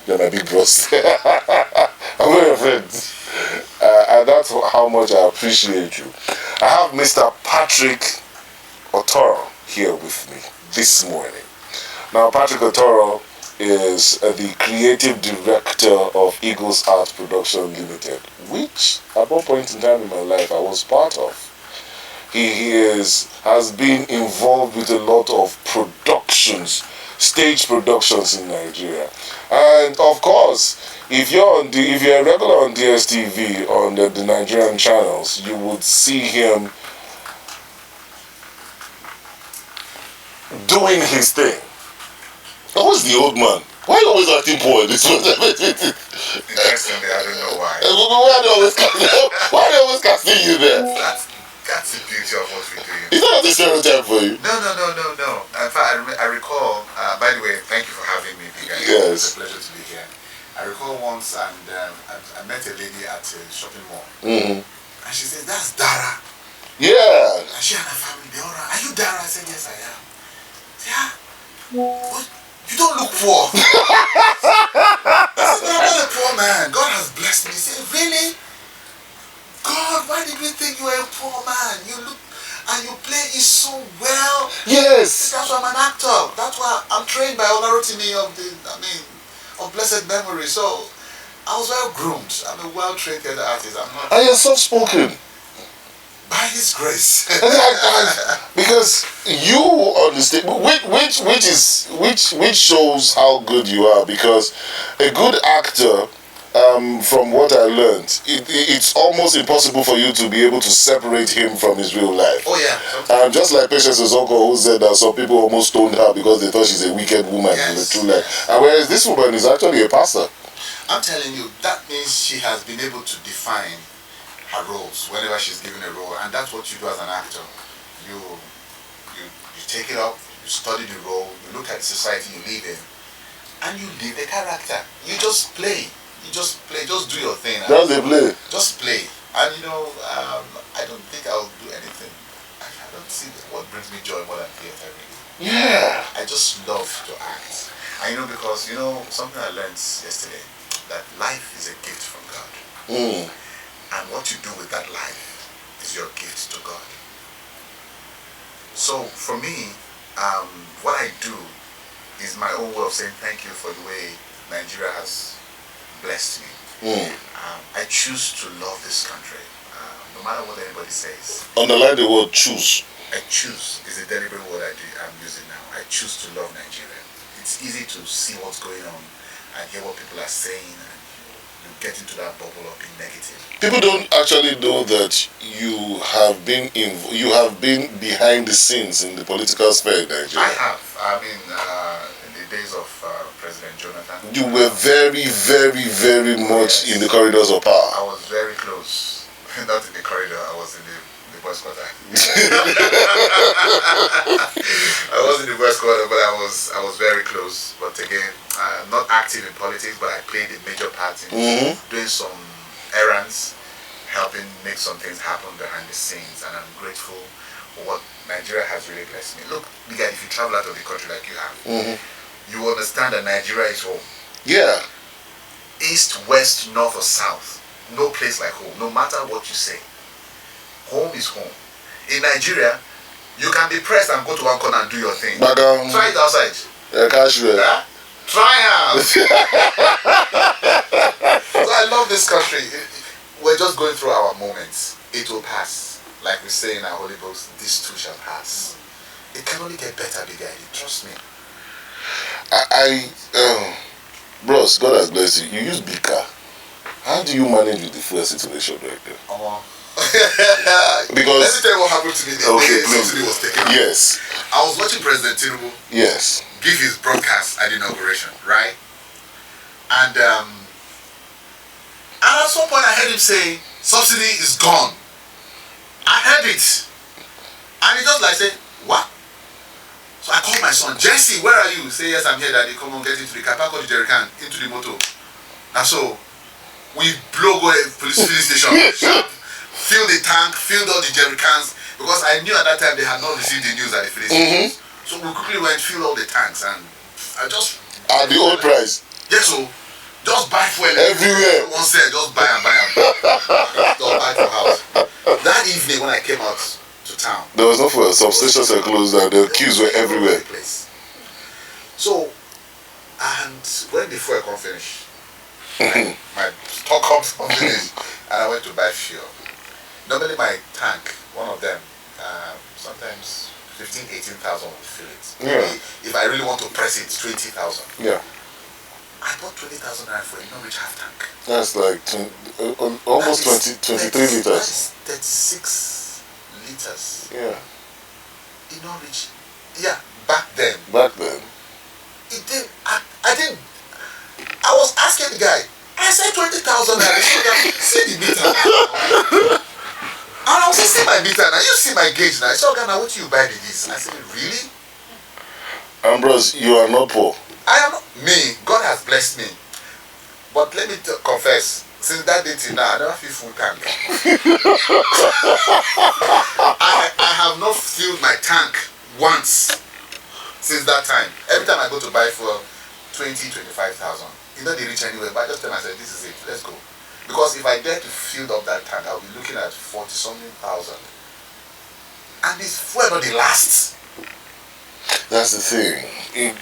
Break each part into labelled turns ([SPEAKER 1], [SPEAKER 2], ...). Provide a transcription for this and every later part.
[SPEAKER 1] You're my big bros. I'm your friend. And that's how much I appreciate you. I have Mr. Patrick Otoro here with me this morning. Now, Patrick Otoro is the creative director of Eagles Art Production Limited, which at one point in time in my life I was part of. He has been involved with a lot of productions, stage productions in Nigeria. And of course, if you're a regular on DSTV on the Nigerian channels, you would see him doing his thing. Who's the old man? Why are you always acting poor?
[SPEAKER 2] Interestingly, I don't know why.
[SPEAKER 1] Why are they always casting you there?
[SPEAKER 2] That's the beauty of what we do.
[SPEAKER 1] Is that not a stereotype for you?
[SPEAKER 2] No. In fact, I recall, by the way, thank you for having me, big guy.
[SPEAKER 1] Yes.
[SPEAKER 2] It's a pleasure to be here. I recall once, and I met a lady at a shopping mall.
[SPEAKER 1] Mm-hmm.
[SPEAKER 2] And she said, "That's Dara."
[SPEAKER 1] Yeah.
[SPEAKER 2] And she and her family, they all right. "Are you Dara?" I said, "Yes, I am." "Yeah. But you don't look poor." I said, "I'm not a poor man. God has blessed me." He said, "Really? God, why did we think you were a poor man? You look and you play it so well."
[SPEAKER 1] Yes.
[SPEAKER 2] That's why I'm an actor. That's why I'm trained by Otoro Amina of blessed memory. So I was well groomed. I'm a well trained theatre artist. I'm not.
[SPEAKER 1] And you're soft spoken.
[SPEAKER 2] By His grace.
[SPEAKER 1] Because you understand, which shows how good you are. Because a good actor, from what I learned, it's almost impossible for you to be able to separate him from his real life.
[SPEAKER 2] Oh yeah.
[SPEAKER 1] Just like Patience Osoko, who said that some people almost stoned her because they thought she's a wicked woman in the true life. And whereas this woman is actually a pastor.
[SPEAKER 2] I'm telling you, that means she has been able to define her roles whenever she's given a role, and that's what you do as an actor. You take it up, you study the role, you look at the society you live in, and you live the character. You just play. Just do your thing.
[SPEAKER 1] Just play.
[SPEAKER 2] Just play. And I don't think I'll do anything. I don't see what brings me joy more than theatre, really.
[SPEAKER 1] Yeah.
[SPEAKER 2] I just love to act. I know because, something I learned yesterday, that life is a gift from God.
[SPEAKER 1] Mm.
[SPEAKER 2] And what you do with that life is your gift to God. So for me, what I do is my own way of saying thank you for the way Nigeria has blessed me.
[SPEAKER 1] Mm.
[SPEAKER 2] I choose to love this country, no matter what anybody says.
[SPEAKER 1] Underline the word choose.
[SPEAKER 2] I choose is a deliberate word I'm using now. I choose to love Nigeria. It's easy to see what's going on and hear what people are saying, and you get into that bubble of being negative.
[SPEAKER 1] People don't actually know that you have been behind the scenes in the political sphere in Nigeria.
[SPEAKER 2] I have. In the days of President Jonathan.
[SPEAKER 1] You were very, very, very much in the corridors of power.
[SPEAKER 2] I was very close. Not in the corridor, I was in the boys' quarter. I was in the boys' quarter, but I was very close. But again, not active in politics, but I played a major part in doing some errands, helping make some things happen behind the scenes, and I'm grateful for what Nigeria has really blessed me. Look, if you travel out of the country like you have, you understand that Nigeria is home.
[SPEAKER 1] Yeah.
[SPEAKER 2] East, west, north, or south, no place like home. No matter what you say, home is home. In Nigeria, you can be pressed and go to one corner and do your thing.
[SPEAKER 1] But,
[SPEAKER 2] try it outside.
[SPEAKER 1] Yeah?
[SPEAKER 2] Try out. So I love this country. We're just going through our moments. It will pass. Like we say in our Holy Books, this too shall pass. It can only get better, big guy. Trust me.
[SPEAKER 1] Bros, God has blessed you. You use big car. How do you manage with the fuel situation right there? Because
[SPEAKER 2] let me tell you what happened to me the day subsidy was taken out.
[SPEAKER 1] Yes.
[SPEAKER 2] I was watching President Tinubu give his broadcast at the inauguration, right? And at some point I heard him say, subsidy is gone. I heard it. And he just like said, what? So I called my son, Jesse, where are you? Say, yes, I'm here, Daddy. Come on, get into the car, park the jerrycan, into the motor. And so we blow go a police filling station, fill the tank, filled all the jerrycans, because I knew at that time they had not received the news at the filling stations. So we quickly went, filled all the tanks, and I just...
[SPEAKER 1] At the old price?
[SPEAKER 2] Yes, so just buy fuel
[SPEAKER 1] everywhere.
[SPEAKER 2] One said, just buy and buy and buy. Just buy for house. That evening when I came out to town,
[SPEAKER 1] there was no fuel. Substations were closed and the queues were everywhere.
[SPEAKER 2] So, and when the fuel come finish, my stock comes from finish, and I went to buy fuel. Normally my tank, one of them, sometimes 15,000-18,000 will fill it. Maybe if I really want to press it, 20,000.
[SPEAKER 1] Yeah.
[SPEAKER 2] I bought 20,000 naira for a Norwich half tank.
[SPEAKER 1] That's like almost 23 liters.
[SPEAKER 2] That's 36 liters.
[SPEAKER 1] Yeah.
[SPEAKER 2] In Norwich. Yeah, back then.
[SPEAKER 1] Back then.
[SPEAKER 2] It didn't. I didn't. I was asking the guy. I said 20,000 naira. See the meter now. And I was saying, see my meter now. You see my gauge now. I said, okay, now what do you buy this? I said, really?
[SPEAKER 1] Ambrose, you are not poor.
[SPEAKER 2] I am not. Me, God has blessed me. But let me confess, since that day till now, I never feel full tank. I have not filled my tank once since that time. Every time I go to buy for 20,000-25,000, you know they reach anywhere, but I just tell myself, this is it, let's go. Because if I dare to fill up that tank, I'll be looking at 40-something thousand. And this fuel not the last.
[SPEAKER 1] That's the thing.
[SPEAKER 2] You know,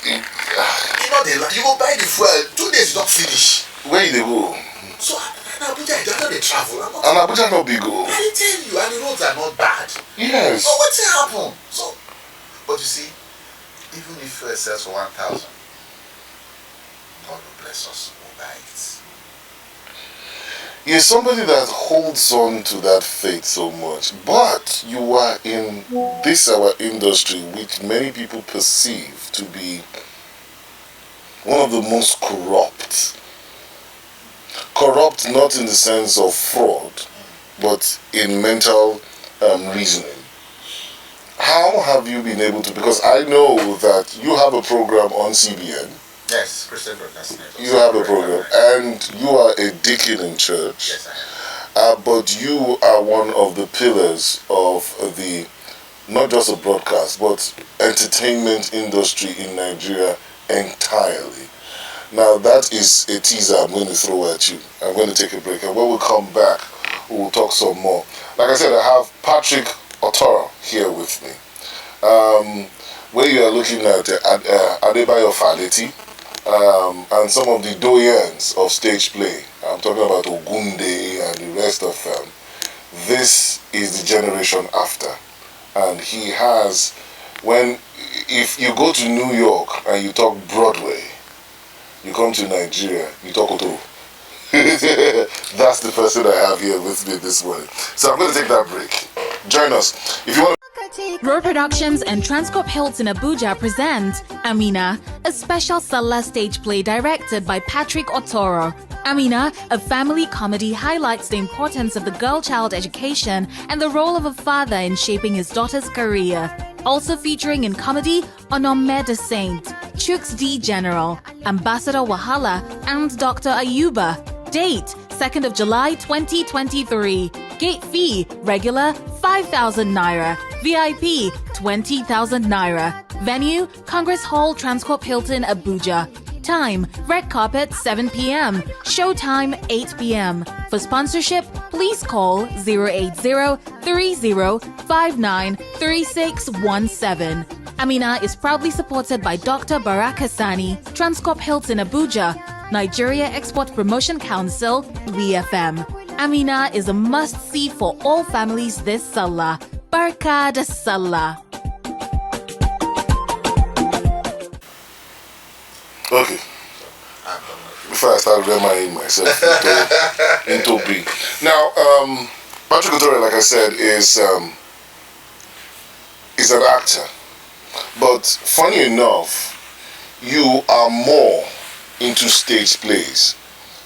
[SPEAKER 2] you go buy the fuel, 2 days you don't finish.
[SPEAKER 1] Where they go?
[SPEAKER 2] So, in Abuja, I don't travel.
[SPEAKER 1] And Abuja not big go.
[SPEAKER 2] I tell you, and the roads are not bad.
[SPEAKER 1] Yes.
[SPEAKER 2] So what's happen? So, but you see, even if fuel sells for 1,000, God will bless us, we'll buy it.
[SPEAKER 1] You're somebody that holds on to that faith so much, but you are in this our industry, which many people perceive to be one of the most corrupt. Corrupt not in the sense of fraud, but in mental reasoning. How have you been able to, because I know that you have a program on CBN.
[SPEAKER 2] Yes, Christian Broadcasting.
[SPEAKER 1] You have a program, and you are a deacon in church.
[SPEAKER 2] Yes, I am.
[SPEAKER 1] But you are one of the pillars of the, not just a broadcast, but entertainment industry in Nigeria entirely. Now that is a teaser I'm going to throw at you. I'm going to take a break, and when we come back, we'll talk some more. Like I said, I have Patrick Otoro here with me. Where you are looking at Adebayo Faleti, and some of the doyens of stage play. I'm talking about Ogunde and the rest of them. This is the generation after. And he has, if you go to New York and you talk Broadway, you come to Nigeria, you talk Otoro. That's the person I have here with me this morning. So I'm going to take that break. Join us. If you want
[SPEAKER 3] Roar Productions and Transcorp Hilton Abuja present Amina, a special sallah stage play directed by Patrick Otoro. Amina, a family comedy, highlights the importance of the girl-child education and the role of a father in shaping his daughter's career. Also featuring in comedy, AMINA the Stage, Chooks D General, Ambassador Wahala, and Dr. Ayuba. Date, 2nd of July 2023. Gate fee, regular 5,000 naira. VIP, 20,000 naira. Venue, Congress Hall, Transcorp Hilton, Abuja. Time, red carpet 7 p.m. Showtime 8 p.m. For sponsorship, please call 080-3059-3617. Amina is proudly supported by Dr. Barak Hassani, Transcorp Hilton, Abuja, Nigeria Export Promotion Council, WFM. Amina is a must-see for all families this Sallah. Barka da Sallah.
[SPEAKER 1] Okay. Before I start reminding myself into B. Now, Patrick Otoro, like I said, is an actor. But funny enough, you are more into stage plays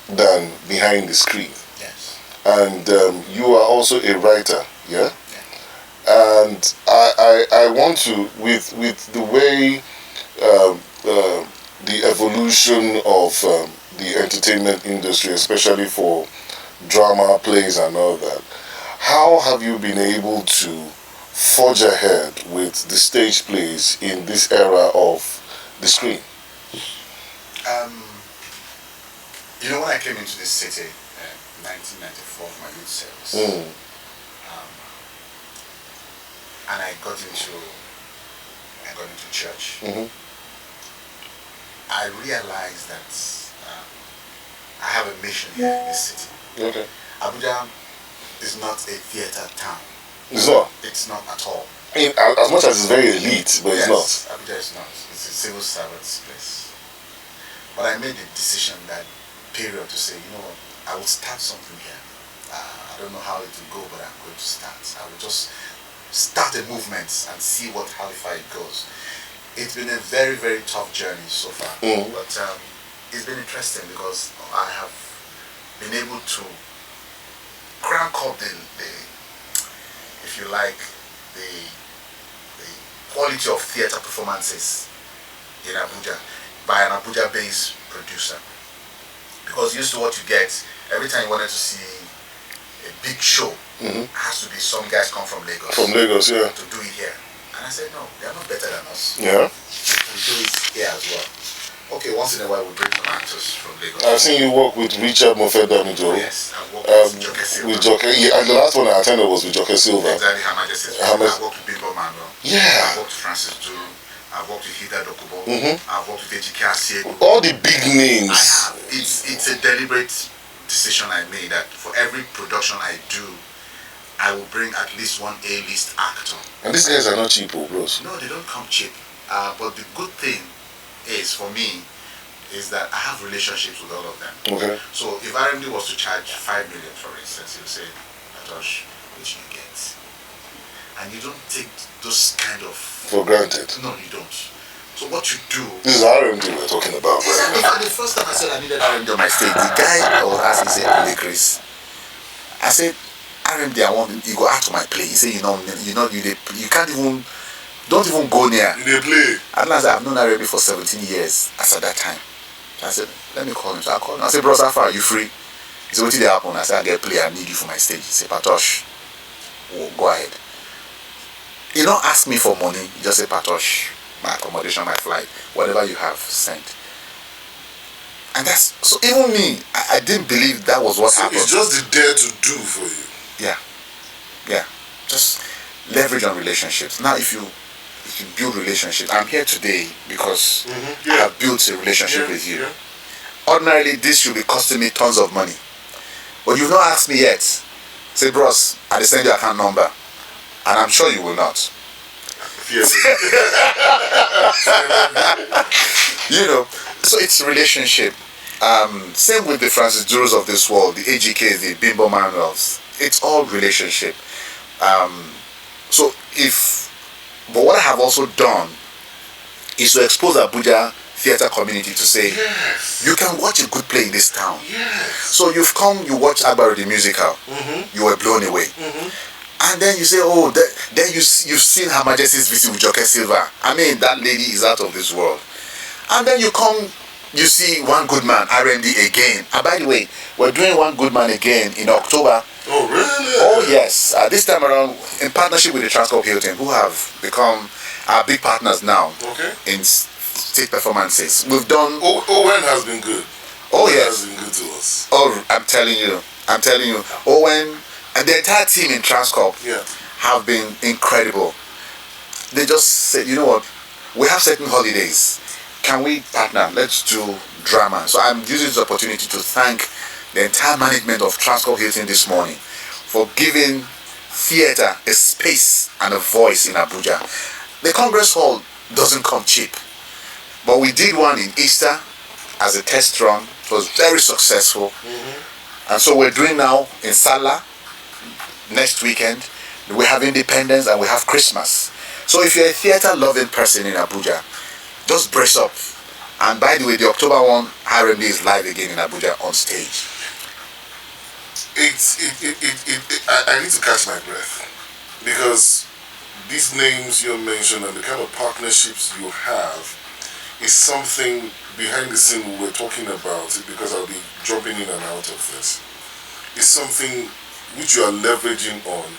[SPEAKER 1] than behind the screen.
[SPEAKER 2] Yes.
[SPEAKER 1] And you are also a writer, yeah? And I want to, with the way the evolution of the entertainment industry, especially for drama, plays and all that, how have you been able to forge ahead with the stage plays in this era of the screen?
[SPEAKER 2] You know, when I came into this city in 1994 for my youth service, and I got into church, I realized that I have a mission here in this city.
[SPEAKER 1] Okay.
[SPEAKER 2] Abuja is not a theatre town.
[SPEAKER 1] It's not?
[SPEAKER 2] It's not at all.
[SPEAKER 1] I mean, as much as it's very elite, but
[SPEAKER 2] yes,
[SPEAKER 1] it's not.
[SPEAKER 2] Abuja is not. It's a civil servant's place. But I made the decision that period to say, you know what, I will start something here. I don't know how it will go, but I'm going to start. I will just start a movement and see how far it goes. It's been a very, very tough journey so far, but it's been interesting because I have been able to crank up the if you like, the quality of theatre performances in Abuja by an Abuja-based producer. Because used to what you get, every time you wanted to see a big show, has to be some guys come from Lagos.
[SPEAKER 1] From Lagos, yeah.
[SPEAKER 2] To do it here. And I said, no, they're not better than us.
[SPEAKER 1] Yeah.
[SPEAKER 2] We can do it here as well. Okay, once in a while we bring some actors from Lagos.
[SPEAKER 1] I've seen you work with Richard Mofedamijo.
[SPEAKER 2] Yes, I worked with Joke Silva.
[SPEAKER 1] With Joke, yeah, and the last one I attended was with Joke Silva.
[SPEAKER 2] Exactly, Her Majesty's. I worked with Bimbo Manuel.
[SPEAKER 1] Yeah.
[SPEAKER 2] I worked with Francis Duru. I worked with Hida Dokubo. I worked with Ejike Asiego.
[SPEAKER 1] All the big names.
[SPEAKER 2] I have. It's a deliberate decision I made that for every production I do, I will bring at least one A-list actor.
[SPEAKER 1] And these guys are not cheap, bros.
[SPEAKER 2] No, they don't come cheap. But the good thing is, for me, is that I have relationships with all of them.
[SPEAKER 1] Okay.
[SPEAKER 2] So if RMD was to charge 5 million, for instance, he'll say, Atosh, which you get? And you don't take those kind of...
[SPEAKER 1] For granted.
[SPEAKER 2] No, you don't. So what you do...
[SPEAKER 1] This is RMD we're talking about, right?
[SPEAKER 2] In fact, the first time I said I needed RMD on my stage, the guy I was asking said, "Hey, Chris." I said, RMD, I want you go out to my play. He said, you can't even, don't even go near.
[SPEAKER 1] You dey play.
[SPEAKER 2] And I said, I've known RMD for 17 years as at that time. I said, let me call him. So I called him. I said, bro, Safa, are you free? He said, what did happen? I said, I get play, I need you for my stage. He said, Patosh, go ahead. You don't ask me for money, you just say, Patosh, my accommodation, my flight, whatever you have, send. And that's, so even me, I didn't believe that was what happened.
[SPEAKER 1] It's just the dare to do for you.
[SPEAKER 2] Yeah. Just leverage on relationships. Now if you build relationships, I'm here today because I have built a relationship with you. Yeah. Ordinarily, this should be costing me tons of money. But you've not asked me yet. Say, bros, I send your account number. And I'm sure you will not.
[SPEAKER 1] Yes.
[SPEAKER 2] So it's a relationship. Same with the Francis Duros of this world, the AGKs, the Bimbo Manuels. It's all relationship. But what I have also done is to expose Abuja theatre community to say, you can watch a good play in this town.
[SPEAKER 1] Yes.
[SPEAKER 2] So you've come, you watch Agbaru the musical, you were blown away. And then you say, oh, then you've seen Her Majesty's visit with Joke Silva. I mean, that lady is out of this world. And then you come, you see One Good Man, RMD again. And by the way, we're doing One Good Man again in October.
[SPEAKER 1] Oh, really?
[SPEAKER 2] Oh, yes. This time around, in partnership with the Transcorp Hilton, who have become our big partners now in state performances. We've done...
[SPEAKER 1] Owen has been good.
[SPEAKER 2] Oh, yes.
[SPEAKER 1] Has been good to us.
[SPEAKER 2] Oh, I'm telling you. Owen and the entire team in Transcorp have been incredible. They just said, you know what, we have certain holidays. Can we partner? Let's do drama. So I'm using this opportunity to thank the entire management of Transcorp Hilton this morning for giving theatre a space and a voice in Abuja. The Congress Hall doesn't come cheap. But we did one in Easter as a test run. It was very successful. And so we're doing now in Sallah next weekend. We have Independence and we have Christmas. So if you're a theatre loving person in Abuja, just brace up. And by the way, the October one, RMD is live again in Abuja on stage.
[SPEAKER 1] I need to catch my breath, because these names you mentioned and the kind of partnerships you have is something behind the scene we were talking about, because I'll be jumping in and out of this. It's something which you are leveraging on.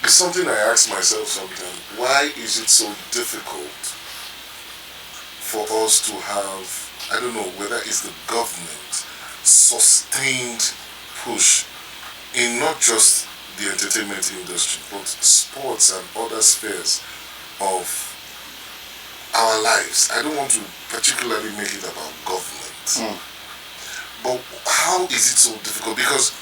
[SPEAKER 1] It's something I ask myself sometimes, why is it so difficult for us to have, I don't know whether it's the government sustained push in not just the entertainment industry, but sports and other spheres of our lives. I don't want to particularly make it about government. But how is it so difficult? Because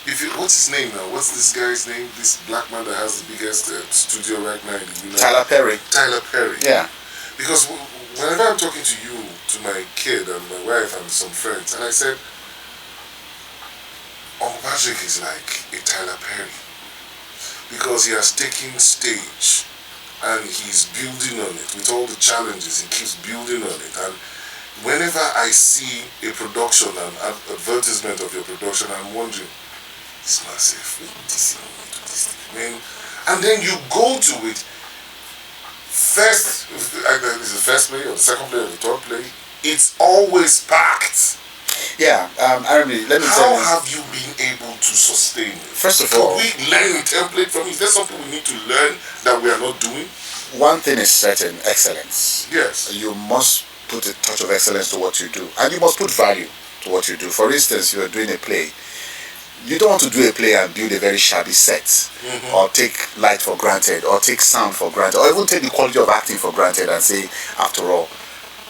[SPEAKER 1] if you, what's his name now? What's this guy's name? This black man that has the biggest studio right now in the United
[SPEAKER 4] Tyler Perry.
[SPEAKER 1] Tyler Perry.
[SPEAKER 4] Yeah.
[SPEAKER 1] Because whenever I'm talking to you, to my kid and my wife and some friends, and I said, Uncle Patrick is like a Tyler Perry. Because he has taken stage and he's building on it with all the challenges. He keeps building on it. And whenever I see a production, an advertisement of your production, I'm wondering, it's massive. This thing. I mean, and then you go to it. First, either it's the first play or the second play or the third play. It's always packed.
[SPEAKER 4] Yeah, Army, let me tell you.
[SPEAKER 1] How have you been able to sustain it?
[SPEAKER 4] First of all,
[SPEAKER 1] could we learn a template from it? Is there something we need to learn that we are not doing?
[SPEAKER 4] One thing is certain: excellence.
[SPEAKER 1] Yes.
[SPEAKER 4] You must put a touch of excellence to what you do, and you must put value to what you do. For instance, you are doing a play. You don't want to do a play and build a very shabby set, or take light for granted, or take sound for granted, or even take the quality of acting for granted and say, after all,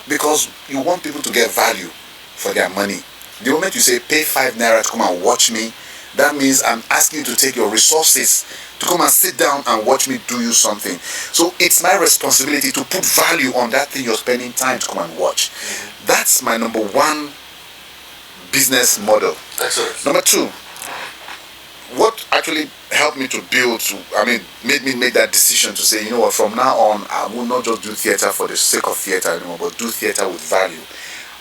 [SPEAKER 4] because you want people to get value for their money. The moment you say, pay 5 naira to come and watch me, that means I'm asking you to take your resources to come and sit down and watch me do you something. So it's my responsibility to put value on that thing you're spending time to come and watch. That's my number one business model.
[SPEAKER 1] Excellent.
[SPEAKER 4] Number two, what actually helped me to build, made me make that decision to say, you know what, from now on, I will not just do theater for the sake of theater anymore, but do theater with value.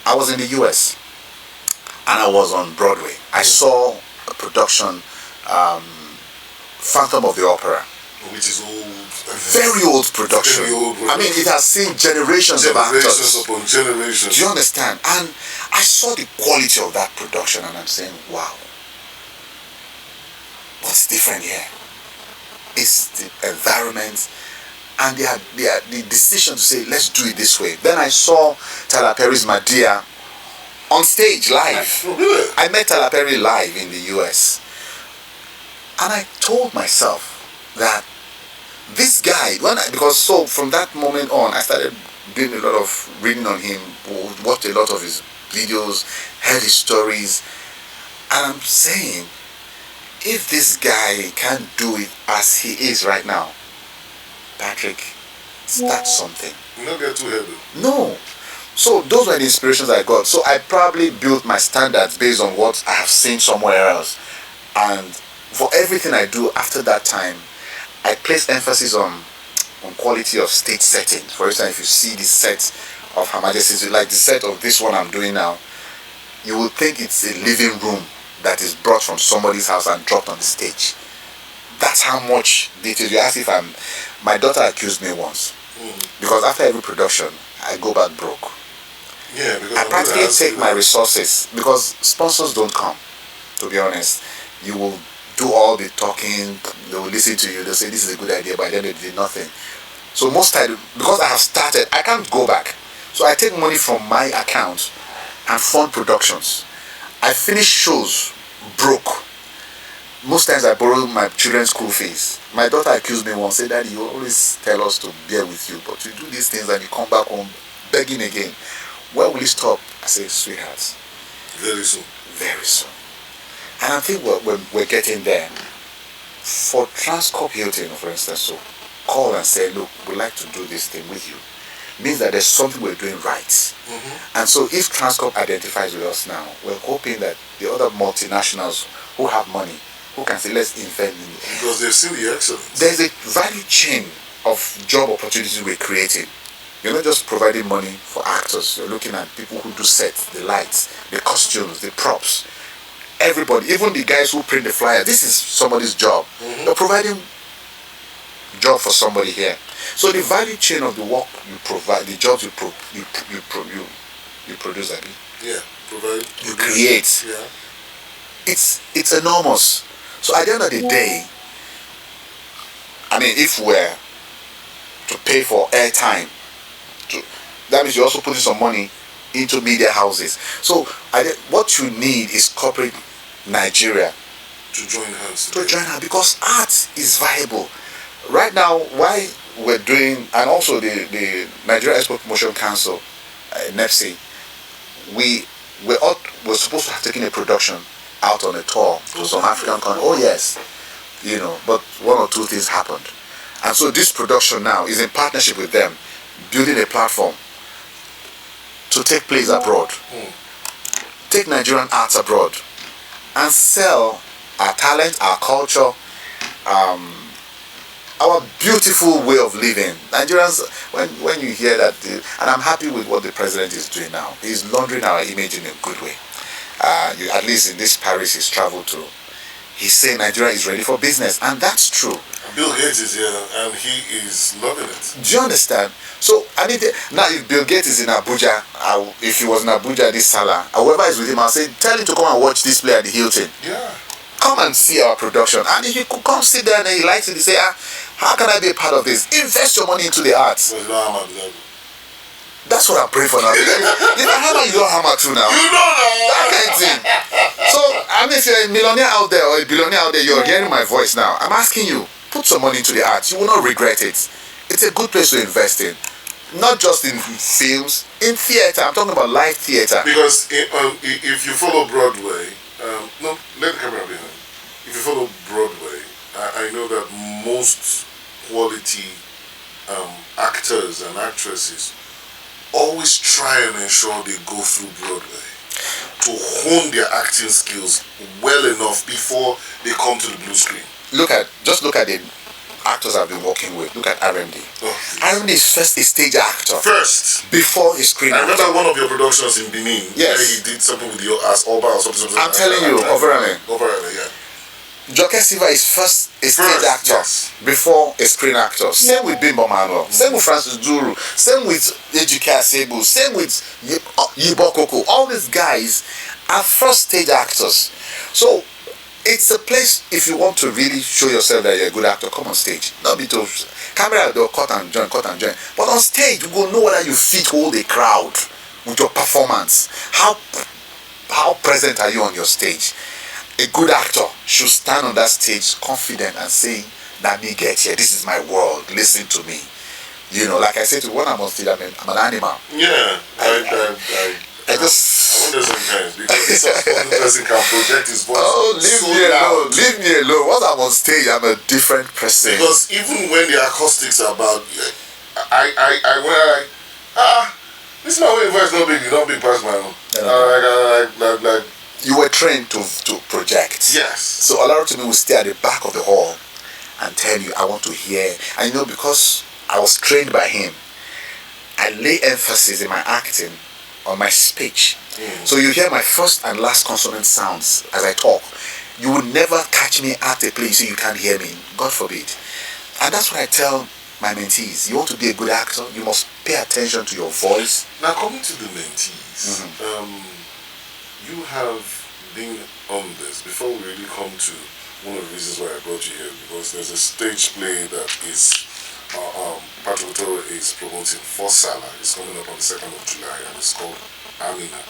[SPEAKER 4] I was in the US, and I was on Broadway. I saw a production, Phantom of the Opera.
[SPEAKER 1] Which is old.
[SPEAKER 4] Very old production.
[SPEAKER 1] Very old production.
[SPEAKER 4] I mean, it has seen generations of actors.
[SPEAKER 1] Generations upon generations.
[SPEAKER 4] Do you understand? And I saw the quality of that production, and I'm saying, wow. What's different here? It's the environment and the decision to say, let's do it this way. Then I saw Tyler Perry's Madea on stage live.
[SPEAKER 1] Oh, really?
[SPEAKER 4] I met Tyler Perry live in the US. And I told myself that this guy, because from that moment on, I started doing a lot of reading on him, watched a lot of his videos, heard his stories, and I'm saying, if this guy can't do it as he is right now, Patrick, start something.
[SPEAKER 1] You not get too heavy.
[SPEAKER 4] No. So those were the inspirations I got. So I probably built my standards based on what I have seen somewhere else. And for everything I do after that time, I place emphasis on quality of stage setting. For instance, if you see the set of Her Majesty's, like the set of this one I'm doing now, you would think it's a living room that is brought from somebody's house and dropped on the stage. That's how much detail. You ask if my daughter accused me once, because after every production, I go back broke.
[SPEAKER 1] Yeah, because
[SPEAKER 4] I practically take my resources, because sponsors don't come, to be honest. You will do all the talking, they will listen to you, they'll say this is a good idea, but then they did nothing. So most times, because I have started, I can't go back. So I take money from my account and fund productions. I finish shows broke. Most times I borrow my children's school fees. My daughter accused me once, said, Daddy, you always tell us to bear with you, but you do these things and you come back home begging again. Where will you stop? I say, sweetheart.
[SPEAKER 1] Very soon.
[SPEAKER 4] Very soon. And I think we're getting there. For Transcorp Hilton, for instance, so call and say, look, we'd like to do this thing with you. Means that there's something we're doing right. And so if Transcorp identifies with us now, we're hoping that the other multinationals who have money, who can say, let's invest in it.
[SPEAKER 1] Because they've seen the excellence.
[SPEAKER 4] There's a value chain of job opportunities we're creating. You're not just providing money for actors. You're looking at people who do sets, the lights, the costumes, the props. Everybody, even the guys who print the flyer. This is somebody's job. You're providing job for somebody here. So the value chain of the work you provide, the jobs you produce, I mean.
[SPEAKER 1] Yeah, provide.
[SPEAKER 4] You create.
[SPEAKER 1] Yeah.
[SPEAKER 4] It's enormous. So at the end of the day, I mean, if we're to pay for airtime, that means you're also putting some money into media houses. So what you need is corporate Nigeria
[SPEAKER 1] to join hands.
[SPEAKER 4] To join hands, because art is viable. Right now, why we're doing, and also the Nigeria Export Promotion Council, NEPSI, we're supposed to have taken a production out on a tour to some African country. Oh yes, but one or two things happened. And so this production now is in partnership with them, building a platform to take plays abroad, take Nigerian arts abroad, and sell our talent, our culture, our beautiful way of living. Nigerians, when you hear that, and I'm happy with what the president is doing now. He's laundering our image in a good way. At least in this Paris he's traveled to, he's saying Nigeria is ready for business, and that's true.
[SPEAKER 1] Bill Gates is here and he is loving it.
[SPEAKER 4] Do you understand? So now if Bill Gates is in Abuja, if he was in Abuja this Salah, whoever is with him, I'll say, tell him to come and watch this play at the Hilton.
[SPEAKER 1] Yeah.
[SPEAKER 4] Come and see our production. And if you could come sit there and he likes it, he say, how can I be a part of this? Invest your money into the arts. That's what I'm praying for now. If I hammer, you don't hammer too now.
[SPEAKER 1] You know
[SPEAKER 4] that kind of thing. So, if you're a millionaire out there or a billionaire out there, you're hearing my voice now. I'm asking you, put some money into the arts. You will not regret it. It's a good place to invest in. Not just in films, in theatre. I'm talking about live theatre.
[SPEAKER 1] Because if you follow Broadway, no, let the camera behind. If you follow Broadway, I know that most quality actors and actresses always try and ensure they go through Broadway to hone their acting skills well enough before they come to the blue screen.
[SPEAKER 4] Just look at the actors I've been working with. Look at RMD. RMD is first a stage actor.
[SPEAKER 1] First.
[SPEAKER 4] Before his screen.
[SPEAKER 1] I remember one of your productions in Benin.
[SPEAKER 4] Yes.
[SPEAKER 1] Where he did something with your as Oba or something.
[SPEAKER 4] I'm telling you, Overame,
[SPEAKER 1] yeah.
[SPEAKER 4] Joke Silva is first a stage actor,
[SPEAKER 1] yes,
[SPEAKER 4] before a screen actor. Same with Bimbo Manuel. Same with Francis Duru. Same with Ejike Asebu. Same with Yibo Koko. All these guys are first stage actors. So it's a place, if you want to really show yourself that you're a good actor, come on stage. Not be told, camera, they'll cut and join. But on stage, you will know whether you fit hold a crowd with your performance. How present are you on your stage? A good actor should stand on that stage confident and saying, "Let me get here. This is my world. Listen to me." Like I said, when I'm on stage, I'm an animal.
[SPEAKER 1] Yeah, I wonder sometimes because this one person can project his voice.
[SPEAKER 4] Oh, leave me alone. Once I'm on stage, I'm a different person.
[SPEAKER 1] Because even when the acoustics are bad, this is my way voice not big past my own. Like
[SPEAKER 4] you were trained to project.
[SPEAKER 1] Yes.
[SPEAKER 4] So Olarotomi will stay at the back of the hall and tell you, I want to hear. And because I was trained by him, I lay emphasis in my acting on my speech. So you hear my first and last consonant sounds as I talk. You will never catch me at a place so you can't hear me. God forbid. And that's what I tell my mentees. You want to be a good actor, you must pay attention to your voice.
[SPEAKER 1] Now coming to the mentees, you have been on this before we really come to one of the reasons why I brought you here, because there's a stage play that is Patrick Otoro is promoting for Sallah. It's coming up on the 2nd of July and it's called AMINA.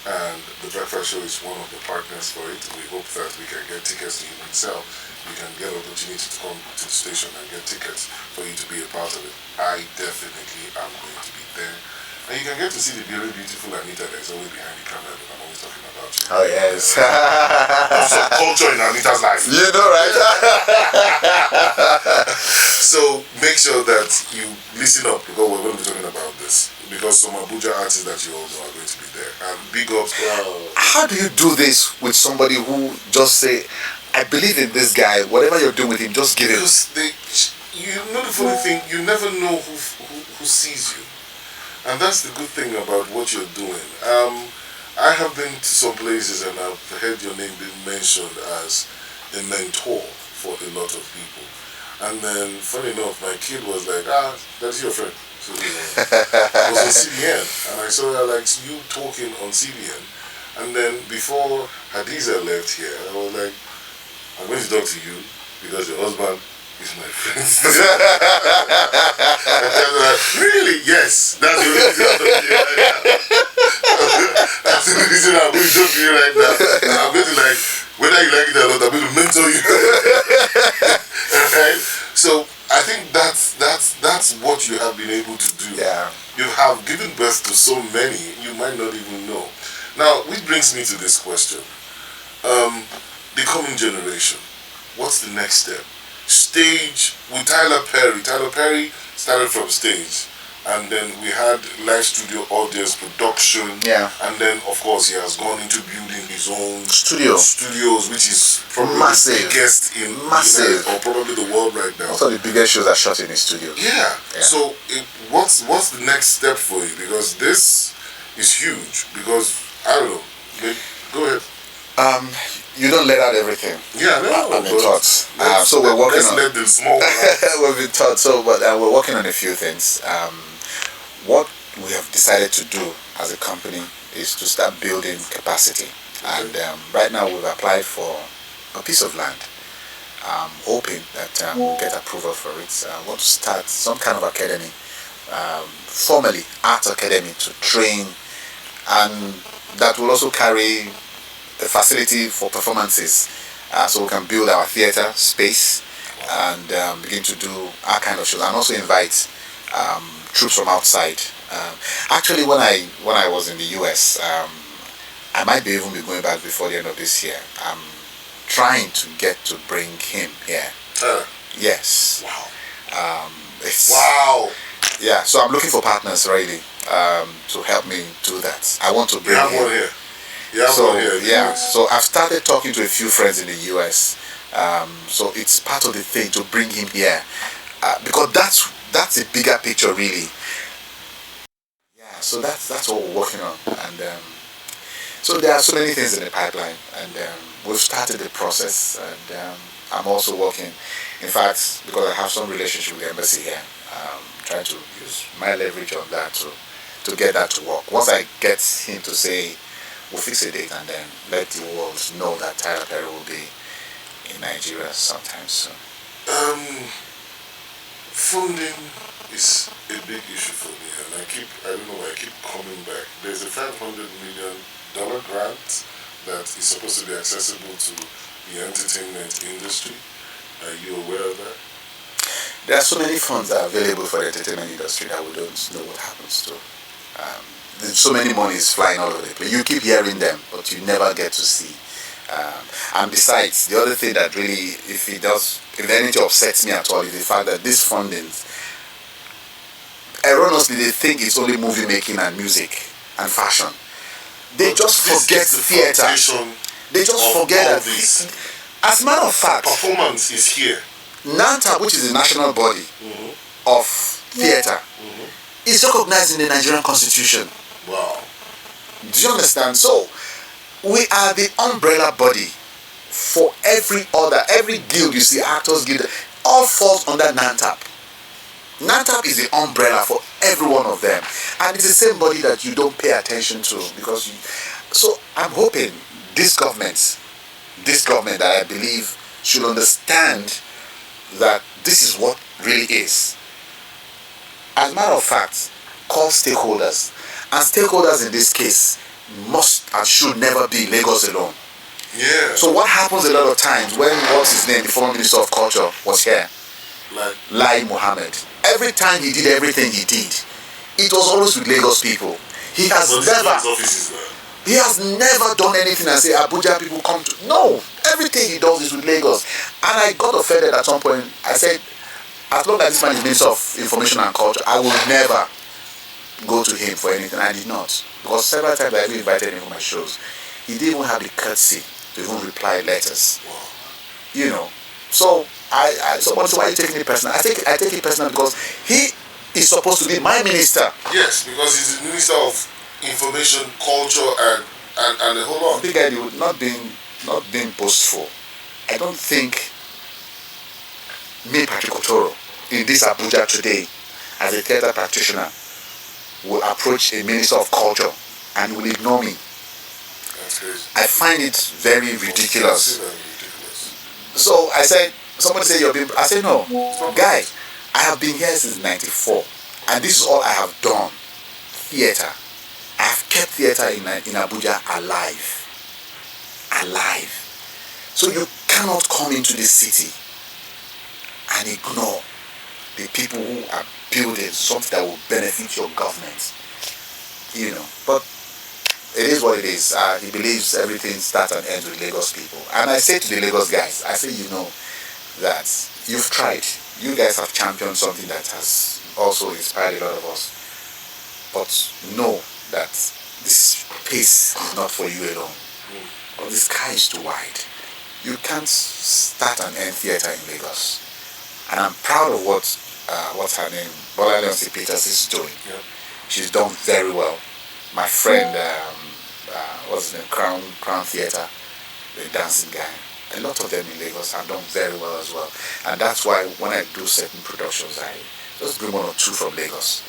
[SPEAKER 1] And the Breakfast Show is one of the partners for it. We hope that we can get tickets to you itself. You can get an opportunity to come to the station and get tickets for you to be a part of it. I definitely am going to be there. And you can get to see the very beautiful Anita that is always behind the camera that I'm always talking about.
[SPEAKER 4] Oh yes.
[SPEAKER 1] Some culture in Anita's life.
[SPEAKER 4] You know, right?
[SPEAKER 1] So make sure that you listen up because we're going to be talking about this. Because some Abuja artists that you all know are going to be there. And big ups.
[SPEAKER 4] How do you do this with somebody who just say, I believe in this guy, whatever you're doing with him, just give him?
[SPEAKER 1] Because you know the funny thing, you never know who sees you. And that's the good thing about what you're doing. I have been to some places and I've heard your name being mentioned as a mentor for a lot of people. And then, funny enough, my kid was like, that's your friend. So, I was on CBN and I saw like you talking on CBN. And then before Hadiza left here, I was like, I'm going to talk to you because your husband
[SPEAKER 2] is my friend. Really? Yes. That's the only reason I'm talking to you right now. That's the only reason I'm going to talk to you right now. And I'm going to like, whether you like it or not, I'm going to mentor you. Right? So I think that's what you have been able to do.
[SPEAKER 4] Yeah.
[SPEAKER 2] You have given birth to so many you might not even know. Now, which brings me to this question. The coming generation, what's the next step? Stage with Tyler Perry. Tyler Perry started from stage, and then we had live studio audience production.
[SPEAKER 4] Yeah.
[SPEAKER 2] And then, of course, he has gone into building his own
[SPEAKER 4] studios,
[SPEAKER 2] which is probably
[SPEAKER 4] massive,
[SPEAKER 2] the biggest in
[SPEAKER 4] massive,
[SPEAKER 2] or probably the world right now.
[SPEAKER 4] Also, the biggest shows are shot in his studios.
[SPEAKER 2] Yeah. So, what's the next step for you? Because this is huge. Because I don't know. Go ahead.
[SPEAKER 4] You don't let out everything.
[SPEAKER 2] Yeah, no.
[SPEAKER 4] I've been taught. So we're working on.
[SPEAKER 2] Let them small.
[SPEAKER 4] We've been taught. So, but we're working on a few things. What we have decided to do as a company is to start building capacity. And right now we've applied for a piece of land. Hoping that we'll get approval for it. I want to start some kind of academy, formally art academy, to train, and that will also carry a facility for performances, so we can build our theater space and begin to do our kind of shows, and also invite troops from outside. Actually, when I was in the US, I might even be going back before the end of this year. I'm trying to get to bring him here. Yes.
[SPEAKER 2] Wow.
[SPEAKER 4] Wow. Yeah. So I'm looking for partners really to help me do that. I want to bring him.
[SPEAKER 2] One here.
[SPEAKER 4] So I've started talking to a few friends in the US. So it's part of the thing to bring him here, because that's a bigger picture really. Yeah. So that's what we're working on, and so there are so many things in the pipeline, and we've started the process, and I'm also working. In fact, because I have some relationship with the embassy here, trying to use my leverage on that to get that to work. Once I get him to say, we'll fix a date, and then let the world know that Tyler Perry will be in Nigeria sometime soon.
[SPEAKER 2] Funding is a big issue for me, and I don't know why I keep coming back. There's a $500 million grant that is supposed to be accessible to the entertainment industry. Are you aware of that?
[SPEAKER 4] There are so many funds that are available for the entertainment industry that we don't know what happens to. There's so many monies flying all over the place. You keep hearing them, but you never get to see. And besides, the other thing that really, if anything upsets me at all, is the fact that this funding, erroneously, they think it's only movie making and music and fashion. They just forget theater. They just forget that. As a matter of fact,
[SPEAKER 2] performance is here.
[SPEAKER 4] NANTAB, which is the national body of theater, is recognized in the Nigerian Constitution.
[SPEAKER 2] Wow.
[SPEAKER 4] Do you understand? So, we are the umbrella body for every guild you see, actors guild, all falls under NANTAB. NANTAB is the umbrella for every one of them. And it's the same body that you don't pay attention to, because so I'm hoping this government that I believe should understand that this is what really is. As a matter of fact, call stakeholders. And stakeholders in this case must and should never be Lagos alone.
[SPEAKER 2] Yeah.
[SPEAKER 4] So what happens a lot of times when what's his name, the former Minister of Culture, was here? Lai Mohammed. Every time he did everything he did, it was always with Lagos people. He has never done anything and say Abuja people come to. No, everything he does is with Lagos. And I got offended at some point. I said, as long as this man is Minister of Information and Culture, I will never go to him for anything. I did not, because several times I even invited him for my shows. He didn't even have the courtesy to even reply letters.
[SPEAKER 2] Wow.
[SPEAKER 4] You know, so someone said, why are you taking it personal? I take it personal because he is supposed to be my minister.
[SPEAKER 2] Yes, because he's the Minister of Information, Culture, and a whole lot.
[SPEAKER 4] Big idea, not being boastful. I don't think me, Patrick Otoro, in this Abuja today, as a theatre practitioner, will approach a Minister of Culture and will ignore me.
[SPEAKER 2] That's crazy.
[SPEAKER 4] I find it very ridiculous. So I said, Somebody say you're being. I say no, guy. I have been here since '94, and this is all I have done. Theater. I have kept theater in Abuja alive. So you cannot come into this city and ignore the people who are building something that will benefit your government. But it is what it is. He believes everything starts and ends with Lagos people. And I say to the Lagos guys, I say, that you've tried. You guys have championed something that has also inspired a lot of us. But know that this space is not for you alone. But the sky is too wide. You can't start and end theater in Lagos. And I'm proud of what's her name, Bola Peters is doing.
[SPEAKER 1] Yeah.
[SPEAKER 4] She's done very well. My friend, what's his name, Crown Theatre, the dancing guy. A lot of them in Lagos have done very well as well. And that's why when I do certain productions, I just bring one or two from Lagos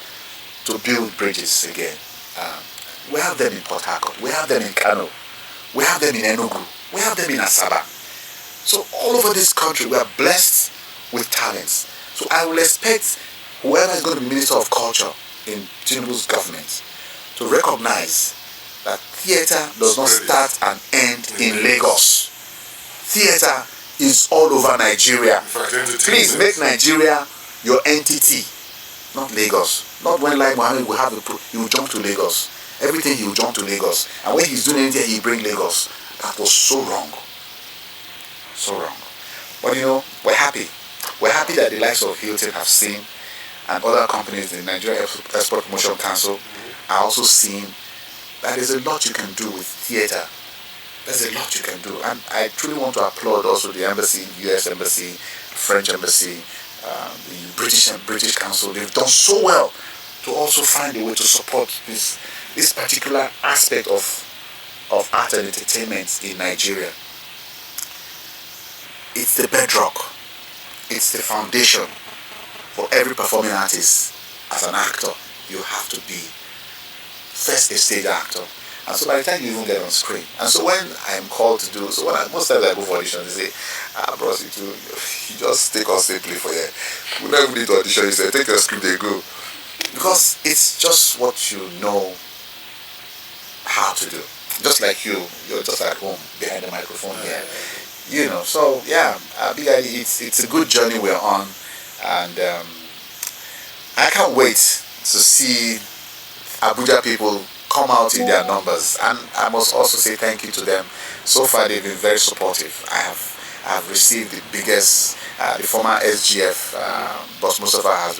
[SPEAKER 4] to build bridges again. We have them in Port Harcourt, we have them in Kano, we have them in Enugu, we have them in Asaba. So all over this country, we are blessed with talents. So I will expect whoever is going to be Minister of Culture in Tinubu's government to recognize that theatre does not start and end in Lagos. Theatre is all over Nigeria. Please make Nigeria your entity, not Lagos. Not when like Mohammed will have he will jump to Lagos. Everything he will jump to Lagos. And when he's doing anything, he bring Lagos. That was so wrong. So wrong. But we're happy. We're happy that the likes of Hilton have seen, and other companies, the Nigeria Export Promotion Council, are also seeing that there's a lot you can do with theatre. There's a lot you can do. And I truly want to applaud also the embassy, US embassy, French embassy, the British Council. They've done so well to also find a way to support this particular aspect of art and entertainment in Nigeria. It's the bedrock. It's the foundation for every performing artist. As an actor, you have to be first a stage actor. And so by the time you even get on screen, and so when I am called to do, most times I go for auditions, they say, bros, you just take us simply for you. We don't even need to audition. You say, take your script, they go. Because it's just what you know how to do. Just like you're just at home behind the microphone here. So yeah, Big ID, it's a good journey we're on, and I can't wait to see Abuja people come out in their numbers. And I must also say thank you to them. So far they've been very supportive. I have received the biggest, the former SGF, Boss Mustafa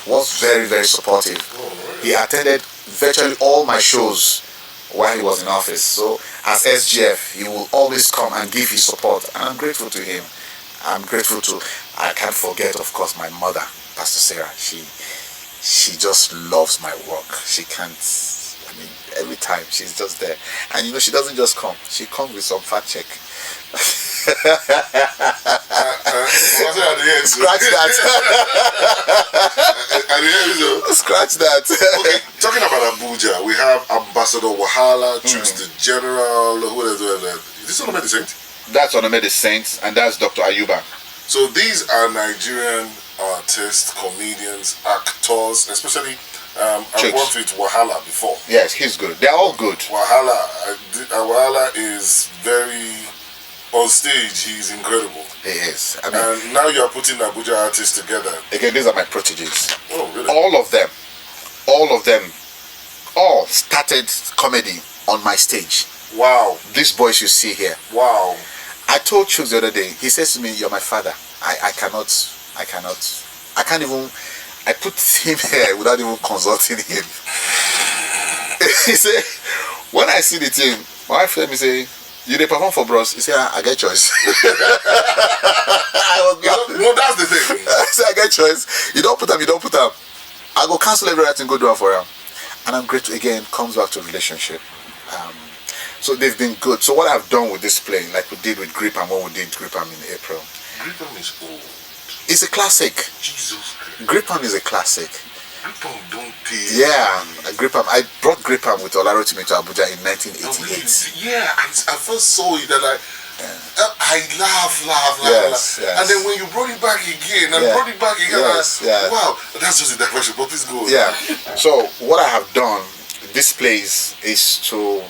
[SPEAKER 4] was very, very supportive. He attended virtually all my shows while he was in office. So as SGF, he will always come and give his support, and I'm grateful to him. I can't forget, of course, my mother, Pastor Sarah. She just loves my work. She can't, every time she's just there. And she doesn't just come, she comes with some fat check. Scratch that. Scratch that.
[SPEAKER 1] Okay, talking about Abuja, we have Ambassador Wahala, Troops the General, who is this Onome the Saint?
[SPEAKER 4] That's Onome the Saint, and that's Dr. Ayuba.
[SPEAKER 1] So these are Nigerian artists, comedians, actors, especially I've worked with Wahala before.
[SPEAKER 4] Yes, he's good. They're all good.
[SPEAKER 1] Wahala is very, on stage, he's incredible.
[SPEAKER 4] He is.
[SPEAKER 1] And now you're putting Abuja artists together.
[SPEAKER 4] Again, these are my proteges.
[SPEAKER 1] Oh, really?
[SPEAKER 4] All of them started comedy on my stage.
[SPEAKER 1] Wow.
[SPEAKER 4] These boys you see here.
[SPEAKER 1] Wow.
[SPEAKER 4] I told Chuks the other day, he says to me, you're my father. I can't even, I put him here without even consulting him. He said, when I see the team, my wife let me say, you dey perform for bros? He said, I get choice. I was laughing.
[SPEAKER 1] No, that's the thing.
[SPEAKER 4] I said, I get choice. You don't put them. I go cancel every writing, go do it for him. And I'm grateful again, comes back to relationship. So they've been good. So what I've done with this play, like we did with Gripam when we did Gripam in April.
[SPEAKER 1] Gripam is old.
[SPEAKER 4] It's a classic.
[SPEAKER 1] Jesus Christ.
[SPEAKER 4] Gripam is a classic.
[SPEAKER 1] Gripam don't pay.
[SPEAKER 4] Yeah, Gripam. I brought Gripam with Olarotimi to Abuja in 1988.
[SPEAKER 1] Yeah, I first saw it and I
[SPEAKER 2] I laugh.
[SPEAKER 4] Yes.
[SPEAKER 2] And then when you brought it back again, and brought it back again, wow, that's just a digression, but please go.
[SPEAKER 4] Yeah. So what I have done, this plays, is to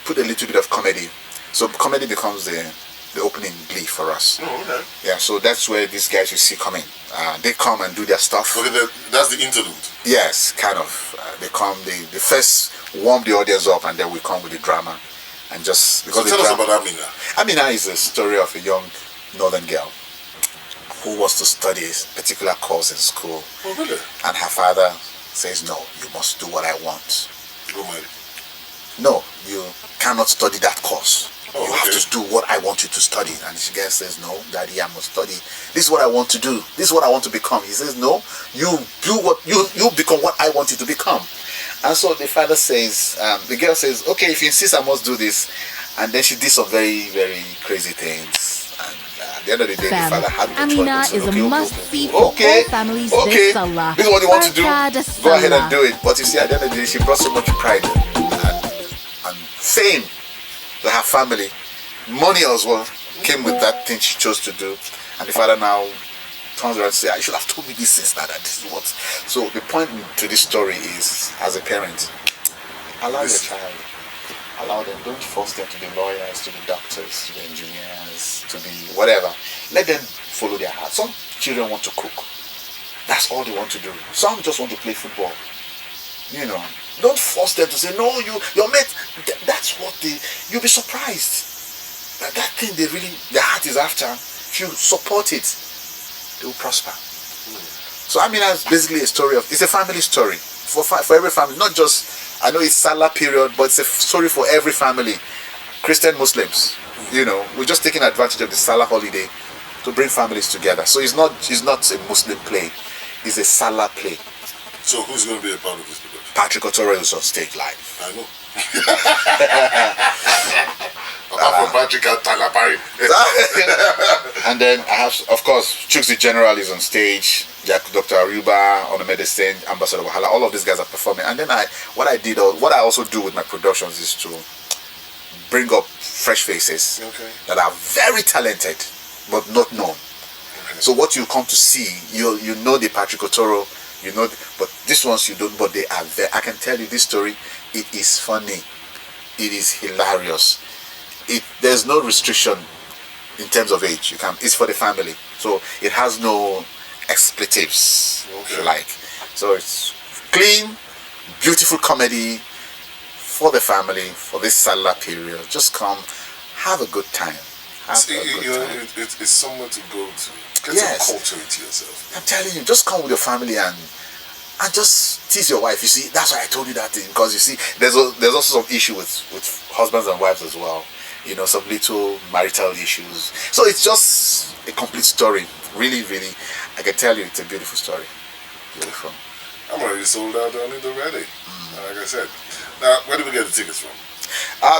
[SPEAKER 4] put a little bit of comedy. So comedy becomes the opening glee for us.
[SPEAKER 2] Oh, okay.
[SPEAKER 4] Yeah, so that's where these guys you see coming. They come and do their stuff.
[SPEAKER 2] Okay, that's the interlude.
[SPEAKER 4] Yes, kind of. They come, they first warm the audience up, and then we come with the drama. And just because
[SPEAKER 2] so tell us about Amina.
[SPEAKER 4] Amina is a story of a young northern girl who was to study a particular course in school.
[SPEAKER 2] Oh, really?
[SPEAKER 4] And her father says, no, you must do what I want.
[SPEAKER 2] Go marry.
[SPEAKER 4] No, you cannot study that course.
[SPEAKER 2] Oh,
[SPEAKER 4] you have to do what I want you to study. And the girl says, no, daddy, I must study. This is what I want to do. This is what I want to become. He says, no, you do what you become what I want you to become. And so the father says, the girl says, okay, if you insist, I must do this. And then she did some very, very crazy things. And at the end of the day, the father had no
[SPEAKER 3] Amina
[SPEAKER 4] choice.
[SPEAKER 3] is a must-see for all families this Sallah.
[SPEAKER 4] This is what you want to do.
[SPEAKER 3] Baraka
[SPEAKER 4] Go ahead and
[SPEAKER 3] Sallah.
[SPEAKER 4] do it. But you see, at the end of the day, she brought so much pride and fame to her family. Money as well came with that thing she chose to do. And the father now turns around and says, I should have told me this since now, that this is what. So the point to this story is, as a parent, allow your child. Allow them. Don't force them to be lawyers, to be doctors, to be engineers, to be whatever. Let them follow their heart. Some children want to cook. That's all they want to do. Some just want to play football. You know. Don't force them to say, no, your mate. That's what you'll be surprised. That thing their heart is after. If you support it, they will prosper. So Amina is basically a story it's a family story for every family, not just, I know it's Sallah period, but it's a story for every family, Christian, Muslims. You know, we're just taking advantage of the Sallah holiday to bring families together. So it's not a Muslim play, it's a Sallah play.
[SPEAKER 2] So who's going to be a part of this production?
[SPEAKER 4] Patrick Otoro is on stage live.
[SPEAKER 2] I know. Apart from Patrick Talapari.
[SPEAKER 4] And then I have, of course, Chuks the General is on stage, Dr. Aruba, Amina the Stage, Ambassador Wahala, all of these guys are performing. And then what I also do with my productions is to bring up fresh faces that are very talented but not known. Okay. So what you come to see, you know the Patrick Otoro, you know, but these ones you don't, but they are there. I can tell you this story, it is funny, it is hilarious. There's no restriction in terms of age. It's for the family, so it has no expletives, if you like. So it's clean, beautiful comedy for the family for this Sallah period. Just come, have a good time.
[SPEAKER 2] It's somewhere to go to. Get some culture into yourself.
[SPEAKER 4] I'm telling you, just come with your family and just tease your wife. You see, that's why I told you that thing, because you see, there's also some issue with husbands and wives as well. You know, some little marital issues. So it's just a complete story. Really, really, I can tell you, it's a beautiful story. Beautiful.
[SPEAKER 2] I'm already sold out on it already. Like I said. Now, where do we get the tickets from?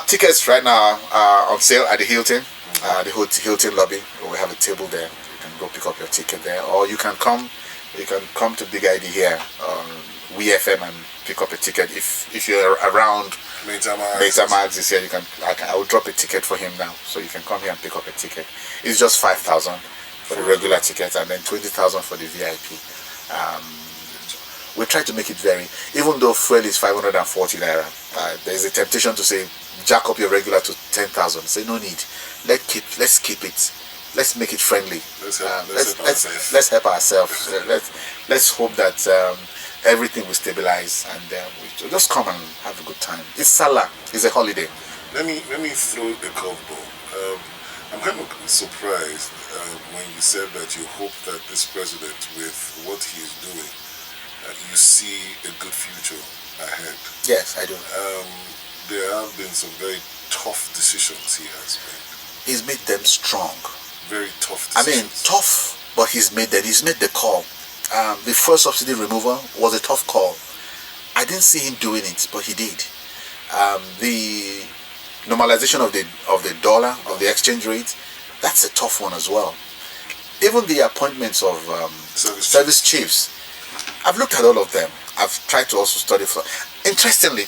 [SPEAKER 4] Tickets right now are on sale at the Hilton, the Hilton lobby. We have a table there. You can go pick up your ticket there, or you can come to Big ID here on WeFM and pick up a ticket if you're around. Meta Mags is here. I will drop a ticket for him now, so you can come here and pick up a ticket. It's just 5,000 for the regular ticket, and then 20,000 for the VIP. We try to make it even though fuel is 540 naira. There is a temptation to say jack up your regular to 10,000. Say no need. Let's keep it. Let's make it friendly. Let's help ourselves. Let's hope that everything will stabilize, and we just come and have a good time. It's Sallah. It's a holiday.
[SPEAKER 2] Let me throw a curveball. I'm kind of surprised when you said that you hope that this president, with what he is doing, you see a good future ahead.
[SPEAKER 4] Yes, I do.
[SPEAKER 2] There have been some very tough decisions he has made.
[SPEAKER 4] He's made them strong.
[SPEAKER 2] Very tough decisions.
[SPEAKER 4] I mean, tough, but he's made the call. The first subsidy removal was a tough call. I didn't see him doing it, but he did. The normalization of the dollar, of the exchange rate, that's a tough one as well. Even the appointments of service chiefs, I've looked at all of them. I've tried to also study for. Interestingly,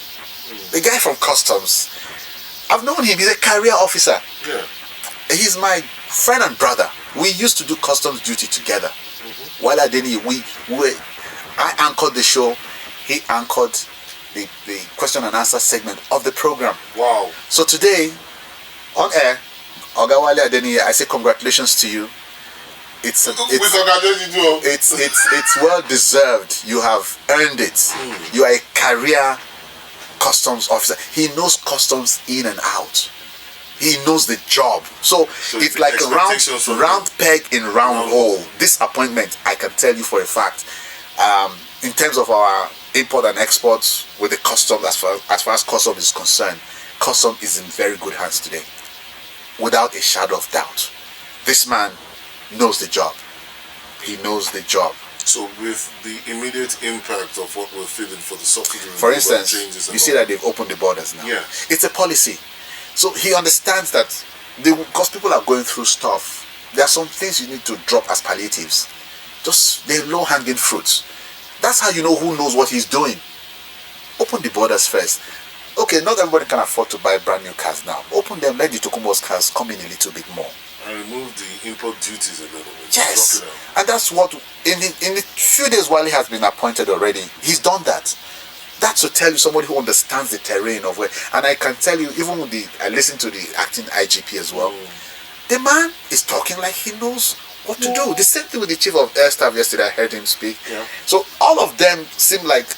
[SPEAKER 4] the guy from customs, I've known him. He's a career officer.
[SPEAKER 2] Yeah.
[SPEAKER 4] He's my friend and brother. We used to do customs duty together. While Adeni, I anchored the show. He anchored the question and answer segment of the program.
[SPEAKER 1] Wow.
[SPEAKER 4] So today, on air, Ogawale Adeni, I say congratulations to you. It's well deserved. You have earned it. You are a career customs officer. He knows customs in and out. He knows the job. So it's like a round peg in round hole. This appointment, I can tell you for a fact, in terms of our import and exports with the customs, as far as customs is concerned, customs is in very good hands today, without a shadow of doubt. This man knows the job. He knows the job.
[SPEAKER 1] So with the immediate impact of what we're feeling for the subsidy,
[SPEAKER 4] for instance, you see that they've opened the borders now.
[SPEAKER 1] Yeah.
[SPEAKER 4] It's a policy. So he understands that because people are going through stuff, there are some things you need to drop as palliatives. Just they're low-hanging fruits. That's how you know who knows what he's doing. Open the borders first. Okay, not everybody can afford to buy brand new cars now. Open them, let the Tokumbo's cars come in a little bit more.
[SPEAKER 1] And remove the import duties a little bit.
[SPEAKER 4] Yes. And that's what, in the few days while he has been appointed already, he's done that. That's to tell you somebody who understands the terrain of where, and I can tell you, even with I listened to the acting IGP as well, the man is talking like he knows what to do. The same thing with the chief of air staff yesterday, I heard him speak. Yeah. So all of them seem like,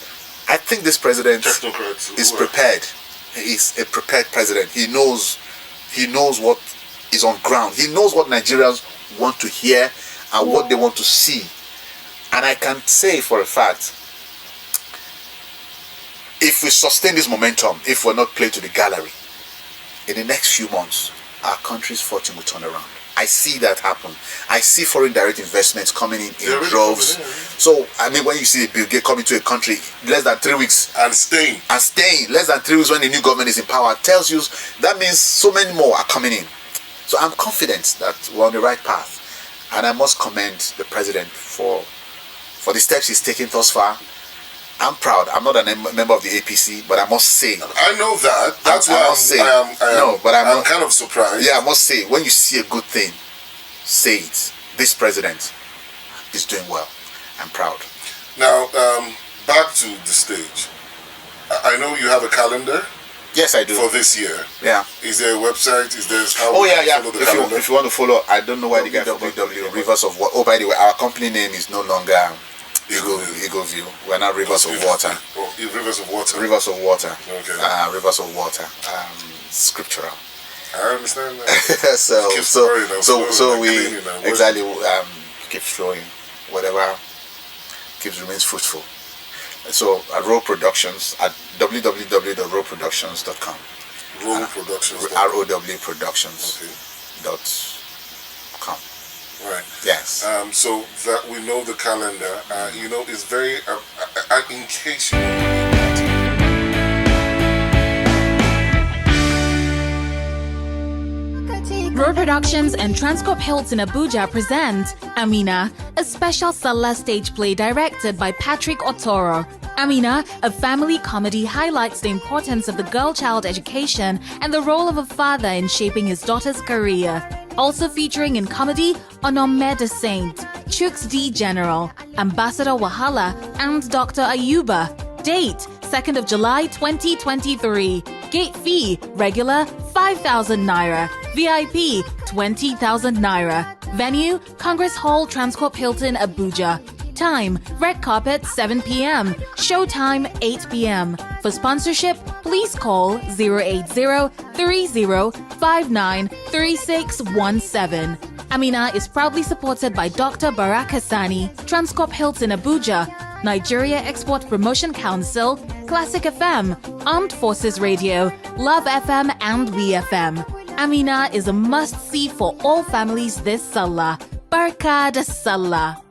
[SPEAKER 4] I think this president is prepared. He's a prepared president. He knows what is on ground. He knows what Nigerians want to hear and what they want to see. And I can say for a fact, if we sustain this momentum, if we're not played to the gallery, in the next few months, our country's fortune will turn around. I see that happen. I see foreign direct investments coming in droves. So, I mean, when you see Bill Gates coming to a country less than 3 weeks
[SPEAKER 1] and staying
[SPEAKER 4] less than 3 weeks when the new government is in power, tells you that means so many more are coming in. So I'm confident that we're on the right path, and I must commend the president for the steps he's taken thus far. I'm proud. I'm not a member of the APC, but I must say,
[SPEAKER 1] I know that. That's why I'm kind of surprised.
[SPEAKER 4] Yeah, I must say, when you see a good thing, say it. This president is doing well. I'm proud.
[SPEAKER 1] Now, back to the stage. I know you have a calendar.
[SPEAKER 4] Yes, I do.
[SPEAKER 1] For this year.
[SPEAKER 4] Yeah.
[SPEAKER 1] Is there a website? Is there how
[SPEAKER 4] follow the
[SPEAKER 1] calendar?
[SPEAKER 4] If you want to follow, I don't know why they get www. Rivers of Water. Oh, by the way, our company name is no longer Eagle View. We're now Rivers of Water.
[SPEAKER 1] Oh, Rivers of Water.
[SPEAKER 4] Rivers of Water.
[SPEAKER 1] Okay.
[SPEAKER 4] Rivers of Water. Scriptural.
[SPEAKER 1] I understand that.
[SPEAKER 4] so we exactly keep flowing. Whatever remains fruitful. So at Row Productions at www.rowproductions.com.
[SPEAKER 1] Row Productions.
[SPEAKER 4] rowproductions.com.
[SPEAKER 1] Right.
[SPEAKER 4] Yes.
[SPEAKER 1] So that we know the calendar. It's very in case you
[SPEAKER 3] Row Productions and Transcorp Hilton Abuja present Amina, a special Sallah stage play directed by Patrick Otoro. Amina, a family comedy, highlights the importance of the girl-child education and the role of a father in shaping his daughter's career. Also featuring in comedy, AMINA the Stage, Chooks D General, Ambassador Wahala, and Dr. Ayuba. Date, 2nd of July 2023. Gate fee, regular 5,000 Naira. VIP, 20,000 Naira. Venue, Congress Hall, Transcorp Hilton, Abuja. Time, red carpet 7 p.m. Showtime 8 p.m. For sponsorship, please call 080-3059-3617. Amina is proudly supported by Dr. Barak Hassani, Transcorp Hilton Abuja, Nigeria Export Promotion Council, Classic FM, Armed Forces Radio, Love FM and We FM. Amina is a must-see for all families this Sallah. Baraka da Sallah.